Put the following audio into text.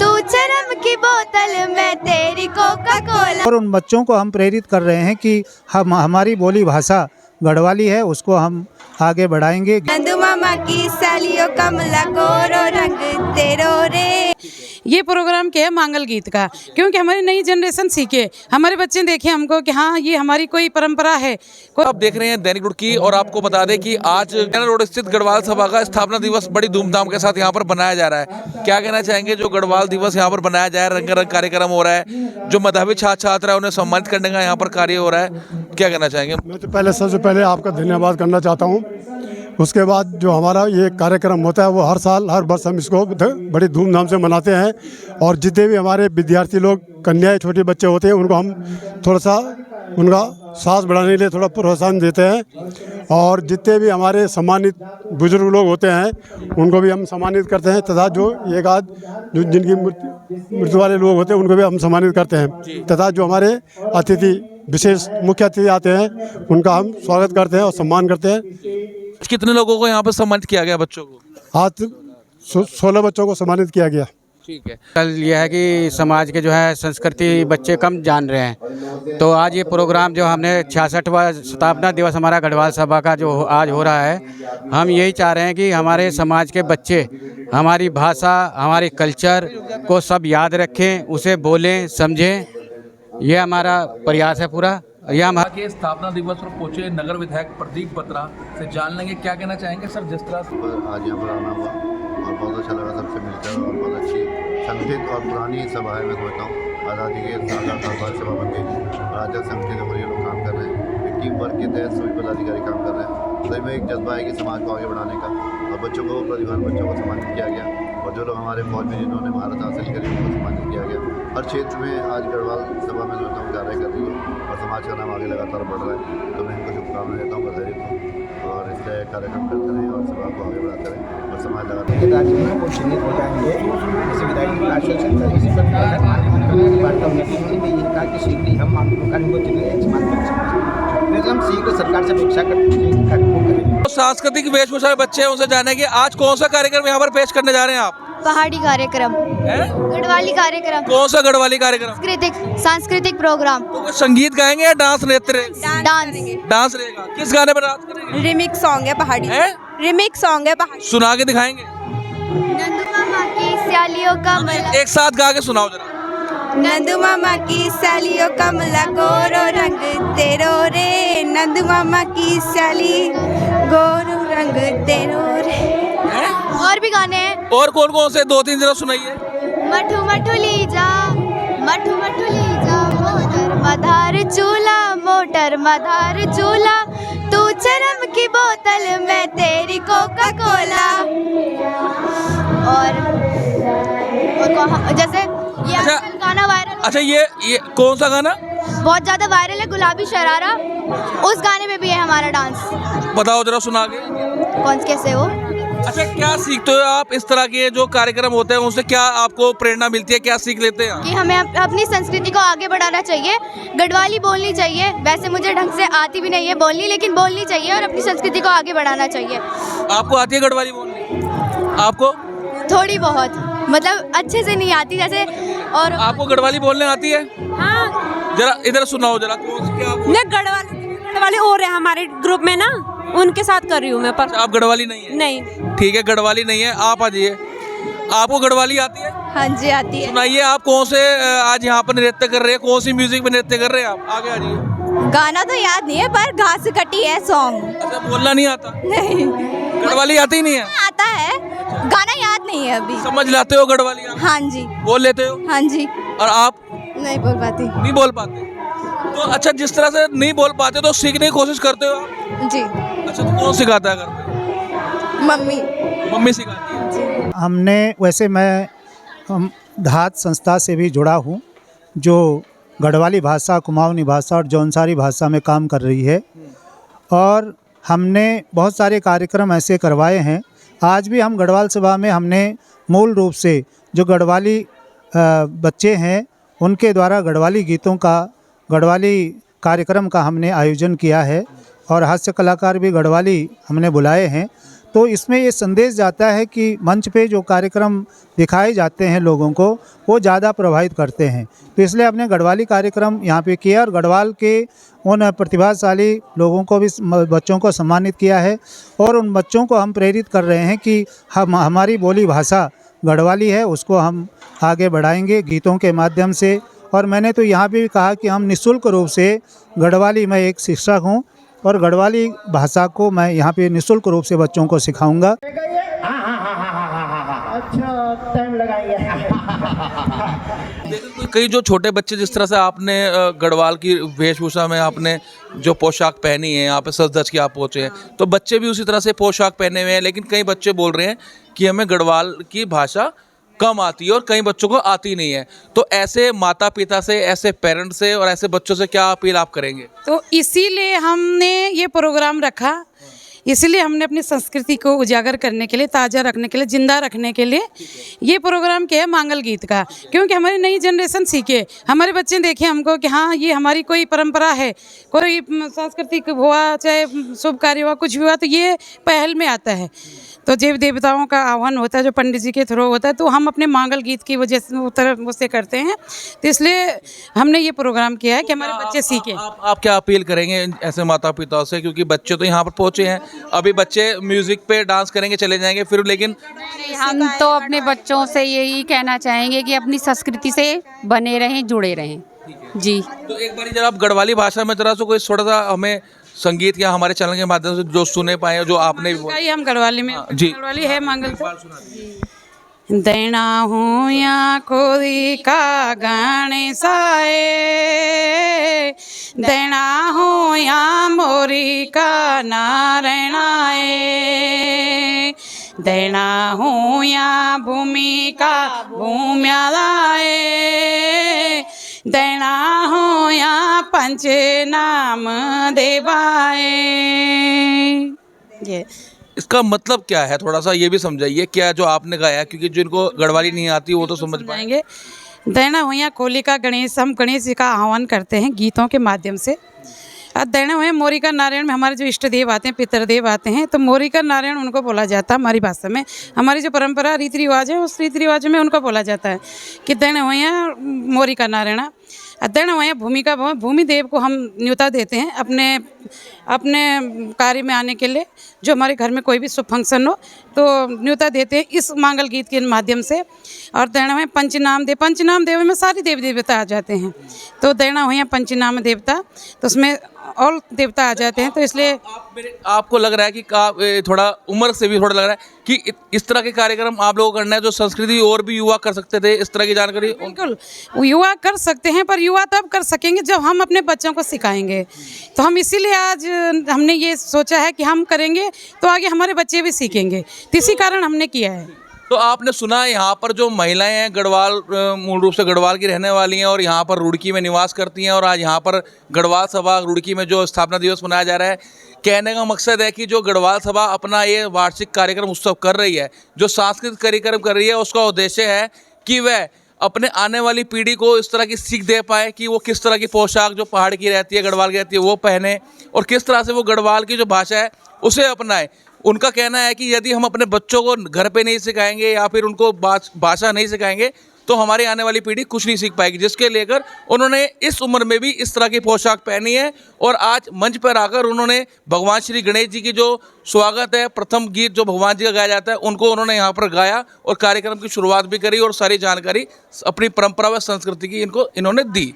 तू चरम की बोतल मैं तेरी कोका कोला। और उन बच्चों को हम प्रेरित कर रहे हैं कि हम हमारी बोली भाषा गढ़वाली है, उसको हम आगे बढ़ाएंगे। नंदू मामा की सालियों कमला गोरो रंग तेरो रे। ये प्रोग्राम क्या है मांगल गीत का, क्योंकि हमारी नई जनरेशन सीखे, हमारे बच्चे देखें हमको कि हाँ ये हमारी कोई परंपरा है। आप देख रहे हैं दैनिक रुड़की और आपको बता दें कि आज कैनल रोड स्थित गढ़वाल सभा का स्थापना दिवस बड़ी धूमधाम के साथ यहाँ पर बनाया जा रहा है। क्या कहना चाहेंगे, जो गढ़वाल दिवस यहाँ पर बनाया जा रहा है, रंगारंग कार्यक्रम हो रहा है, जो मेधावी छात्र छात्रा है उन्हें सम्मानित करने का यहाँ पर कार्य हो रहा है, क्या कहना चाहेंगे? मैं तो सबसे पहले आपका धन्यवाद करना चाहता हूँ। उसके बाद जो हमारा ये कार्यक्रम होता है वो हर साल हर वर्ष हम इसको बड़ी धूमधाम से मनाते हैं। और जितने भी हमारे विद्यार्थी लोग, कन्याएं, छोटे बच्चे होते हैं, उनको हम थोड़ा सा उनका साहस बढ़ाने के लिए थोड़ा प्रोत्साहन देते हैं। और जितने भी हमारे सम्मानित बुजुर्ग लोग होते हैं उनको भी हम सम्मानित करते हैं, तथा जो एक आध जो जिनकी मृत्यु वाले लोग होते हैं उनको भी हम सम्मानित करते हैं। तथा जो हमारे अतिथि, विशेष मुख्य अतिथि आते हैं, उनका हम स्वागत करते हैं और सम्मान करते हैं। कितने लोगों को यहाँ पर सम्मानित किया गया? बच्चों को आज 16 बच्चों को सम्मानित किया गया। ठीक है। कल यह है कि समाज के जो है संस्कृति बच्चे कम जान रहे हैं, तो आज ये प्रोग्राम जो हमने 66वां स्थापना दिवस हमारा गढ़वाल सभा का जो आज हो रहा है, हम यही चाह रहे हैं कि हमारे समाज के बच्चे हमारी भाषा, हमारी कल्चर को सब याद रखें, उसे बोलें, समझें। ये हमारा प्रयास है पूरा। यह हमारा के स्थापना दिवस पर पहुंचे नगर विधायक प्रदीप बत्रा से जान लेंगे क्या कहना चाहेंगे सर। जिस तरह से आज यहाँ पर आना हुआ और बहुत अच्छा लगा सबसे मिलकर, और बहुत अच्छी संगठित और पुरानी सभा है। मैं समझता हूँ आज़ादी के 7 साल सभा बन गई और आज तक संगठित होकर ये लोग काम कर रहे हैं। एक टीम वर्क के तहत सभी पदाधिकारी काम कर रहे हैं। सही में एक जज्बा है कि समाज को आगे बढ़ाने का, और बच्चों को, प्रतिभावान बच्चों को सम्मानित किया गया। और जो लोग हमारे फौज में जिन्होंने महारत हासिल करी उनको सम्मानित किया गया। हर क्षेत्र में आज गढ़वाल सभा में समझता हूँ कार्य कर रही है और समाज का नाम आगे लगातार बढ़ रहा है। तो मैं इनको शुभकामनाएं देता हूँ, बधाई देता हूँ, और इसका कार्यक्रम करते रहें और सभा को आगे बढ़ाते रहें और समाज लगातार राज्य में वो चिन्हित हो जाएंगे। जैसे विधायक आश्वासन था, इसी पर वार्ता होने की ये कहा कि शीघ्र ही हम आंदोलन को चिन्हित हम शीघ्र सरकार से अपेक्षा करते हैं। सांस्कृतिक वेशभूषा में बच्चे हैं, उनसे जाने कि आज कौन सा कार्यक्रम यहाँ पर पेश करने जा रहे हैं आप? पहाड़ी कार्यक्रम, गढ़वाली कार्यक्रम। कौन सा गढ़वाली कार्यक्रम? सांस्कृतिक प्रोग्राम। तो कुछ संगीत गाएंगे या डांस नृत्य रहेगा? डांस रहेगा। किस गाने पर डांस करेंगे? रिमिक्स सॉन्ग है पहाड़ी, रिमिक्स सॉन्ग है पहाड़ी। सुना के दिखाएंगे? नंदू मामा की सालियों कमला, एक साथ गा के सुनाओ जरा। नंदू मामा की सालियों कमला गोरो रंग तेरो रे, नंदू मामा की साली गोरो रंग तेरो रे। और भी गाने हैं। और कौन कौन से? 2-3 जरा सुनाइए। मठू मठू ली जा, मठू मठू ली जा, मोटर मधार चूल्हा, मोटर मधार चूल्हा, तू चरम की बोतल मैं तेरी कोका कोला। और जैसे ये आजकल गाना वायरल। अच्छा, ये कौन सा गाना बहुत ज्यादा वायरल है? गुलाबी शरारा। उस गाने में भी है हमारा डांस। बताओ जरा, सुना के। कौन कैसे हो? अच्छा, क्या सीखते हो आप इस तरह के जो कार्यक्रम होते हैं, उनसे क्या आपको प्रेरणा मिलती है, क्या सीख लेते हैं? कि हमें अपनी संस्कृति को आगे बढ़ाना चाहिए, गढ़वाली बोलनी चाहिए। वैसे मुझे ढंग से आती भी नहीं है बोलनी, लेकिन बोलनी चाहिए और अपनी संस्कृति को आगे बढ़ाना चाहिए। आपको आती है गढ़वाली बोलनी? आपको थोड़ी बहुत, मतलब अच्छे से नहीं आती जैसे। और आपको गढ़वाली बोलने आती है? हाँ, जरा इधर सुनाओ जरा। मैं गढ़वाली और है हमारे ग्रुप में ना, उनके साथ कर रही हूँ मैं। पर आप गढ़वाली नहीं है? नहीं। ठीक है, गढ़वाली नहीं है, आप आ जाइए। आपको गढ़वाली आती है? हाँ जी आती है। सुनाइए, आप कौन से आज यहाँ पर नृत्य कर रहे हैं, कौन सी म्यूजिक में नृत्य कर रहे हैं आप? आगे आ जाइए। गाना तो याद नहीं है, पर घास कटी है सॉन्ग। अच्छा, बोलना नहीं आता? नहीं, गढ़वाली आती ही नहीं है? आता है, गाना याद नहीं है अभी। समझ लाते हो गढ़वाली आप? हाँ जी। बोल लेते हो? हाँ जी। और आप? नहीं बोल पाती। नहीं बोल पाते? तो अच्छा, जिस तरह से नहीं बोल पाते तो सीखने की कोशिश करते हो आप? जी। अच्छा, तो कौन सिखाता है घर पे? मम्मी सिखाती है। हमने वैसे मैं धात संस्था से भी जुड़ा हूँ, जो गढ़वाली भाषा, कुमाऊनी भाषा और जौनसारी भाषा में काम कर रही है। और हमने बहुत सारे कार्यक्रम ऐसे करवाए हैं। आज भी हम गढ़वाल सभा में हमने मूल रूप से जो गढ़वाली बच्चे हैं उनके द्वारा गढ़वाली गीतों का, गढ़वाली कार्यक्रम का हमने आयोजन किया है। और हास्य कलाकार भी गढ़वाली हमने बुलाए हैं। तो इसमें ये संदेश जाता है कि मंच पे जो कार्यक्रम दिखाए जाते हैं लोगों को, वो ज़्यादा प्रभावित करते हैं। तो इसलिए हमने गढ़वाली कार्यक्रम यहाँ पे किया और गढ़वाल के उन प्रतिभाशाली लोगों को भी, बच्चों को सम्मानित किया है। और उन बच्चों को हम प्रेरित कर रहे हैं कि हमारी बोली भाषा गढ़वाली है, उसको हम आगे बढ़ाएंगे गीतों के माध्यम से। और मैंने तो यहाँ भी कहा कि हम निःशुल्क रूप से गढ़वाली, मैं एक शिक्षक हूँ और गढ़वाली भाषा को मैं यहाँ पे निःशुल्क रूप से बच्चों को सिखाऊंगा। अच्छा, टाइम लगाएंगे। कई जो छोटे बच्चे, जिस तरह से आपने गढ़वाल की वेशभूषा में आपने जो पोशाक पहनी है, यहाँ पे सज धज के आप पहुँचे हैं, तो बच्चे भी उसी तरह से पोशाक पहने हुए हैं। लेकिन कई बच्चे बोल रहे हैं कि हमें गढ़वाल की भाषा कम आती है और कई बच्चों को आती नहीं है। तो ऐसे माता पिता से, ऐसे पेरेंट्स से और ऐसे बच्चों से क्या अपील आप करेंगे? तो इसीलिए हमने ये प्रोग्राम रखा, इसीलिए हमने अपनी संस्कृति को उजागर करने के लिए, ताज़ा रखने के लिए, जिंदा रखने के लिए ये प्रोग्राम किया है मंगल गीत का। क्योंकि हमारी नई जनरेशन सीखे, हमारे बच्चे देखें हमको कि हाँ ये हमारी कोई परंपरा है, कोई सांस्कृतिक हुआ, चाहे शुभ कार्य हुआ, कुछ भी हुआ तो ये पहल में आता है। तो देव देवताओं का आह्वान होता है जो पंडित जी के थ्रू होता है, तो हम अपने मंगल गीत की वजह से उससे करते हैं। तो इसलिए हमने ये प्रोग्राम किया है कि हमारे बच्चे सीखें। आप क्या अपील करेंगे ऐसे माता पिताओं से? क्योंकि बच्चे तो यहाँ पर पहुँचे हैं, अभी बच्चे म्यूजिक पे डांस करेंगे, चले जाएंगे फिर, लेकिन हम तो अपने बच्चों से यही कहना चाहेंगे कि अपनी संस्कृति से बने रहें, जुड़े रहें जी। तो एक बार जरा आप गढ़वाली भाषा में जरा सा कोई थोड़ा सा हमें संगीत या हमारे चैनल के माध्यम से जो सुने पाए, जो आपने हम गढ़वाली में जी गढ़वाली है मंगल देना हूँ या कोई का गाने साए, देना हूँ या मोरी का नारायणाए, देना हूँ या भूमि का भूम्यालाए, देना हूँ या पंच नाम देवाए। ये इसका मतलब क्या है, थोड़ा सा ये भी समझाइए क्या जो आपने गाया, क्योंकि जिनको गढ़वाली नहीं आती वो तो समझ पाएंगे। दैना हुआ कोलिका गणेश, हम गणेश जी का आह्वान करते हैं गीतों के माध्यम से। और दैना हुआ मोरिका नारायण में हमारे जो इष्ट देव आते हैं, पितृदेव आते हैं, तो मोरिका नारायण उनको बोला जाता है हमारी भाषा में। हमारी जो परंपरा रीति रिवाज है उस रीति रिवाज में उनको बोला जाता है कि दैना हुआ मोरिका नारायण। दैना हुआ भूमिका भूमि देव को हम न्योता देते हैं अपने कार्य में आने के लिए। जो हमारे घर में कोई भी शुभ फंक्शन हो तो न्योता देते हैं इस मंगल गीत के माध्यम से। और दैना हुआ पंचनाम देव में सारी देवी देवता आ जाते हैं। तो दैना हुआ पंचनाम देवता, तो उसमें और देवता आ जाते हैं। तो इसलिए आपको लग रहा है कि थोड़ा उम्र से भी थोड़ा लग रहा है कि इस तरह के कार्यक्रम आप लोगों को करना है जो संस्कृति और भी युवा कर सकते थे, इस तरह की जानकारी? बिल्कुल युवा कर सकते हैं, पर युवा तब कर सकेंगे जब हम अपने बच्चों को सिखाएंगे। तो हम इसीलिए आज हमने ये सोचा है कि हम करेंगे तो आगे हमारे बच्चे भी सीखेंगे, तो इसी कारण हमने किया है। तो आपने सुना यहाँ पर जो महिलाएं हैं गढ़वाल, मूल रूप से गढ़वाल की रहने वाली हैं और यहाँ पर रुड़की में निवास करती हैं, और आज यहाँ पर गढ़वाल सभा रुड़की में जो स्थापना दिवस मनाया जा रहा है, कहने का मकसद है कि जो गढ़वाल सभा अपना ये वार्षिक कार्यक्रम उत्सव कर रही है, जो सांस्कृतिक कार्यक्रम कर रही है, उसका उद्देश्य है कि वह अपने आने वाली पीढ़ी को इस तरह की सीख दे पाए कि वो किस तरह की पोशाक जो पहाड़ की रहती है, गढ़वाल की रहती है, वो पहने और किस तरह से वो गढ़वाल की जो भाषा है उसे अपनाए। उनका कहना है कि यदि हम अपने बच्चों को घर पे नहीं सिखाएंगे या फिर उनको भाषा नहीं सिखाएंगे तो हमारी आने वाली पीढ़ी कुछ नहीं सीख पाएगी, जिसके लेकर उन्होंने इस उम्र में भी इस तरह की पोशाक पहनी है। और आज मंच पर आकर उन्होंने भगवान श्री गणेश जी की जो स्वागत है, प्रथम गीत जो भगवान जी का गाया जाता है, उनको उन्होंने यहाँ पर गाया और कार्यक्रम की शुरुआत भी करी और सारी जानकारी अपनी परंपरा व संस्कृति की इन्होंने दी।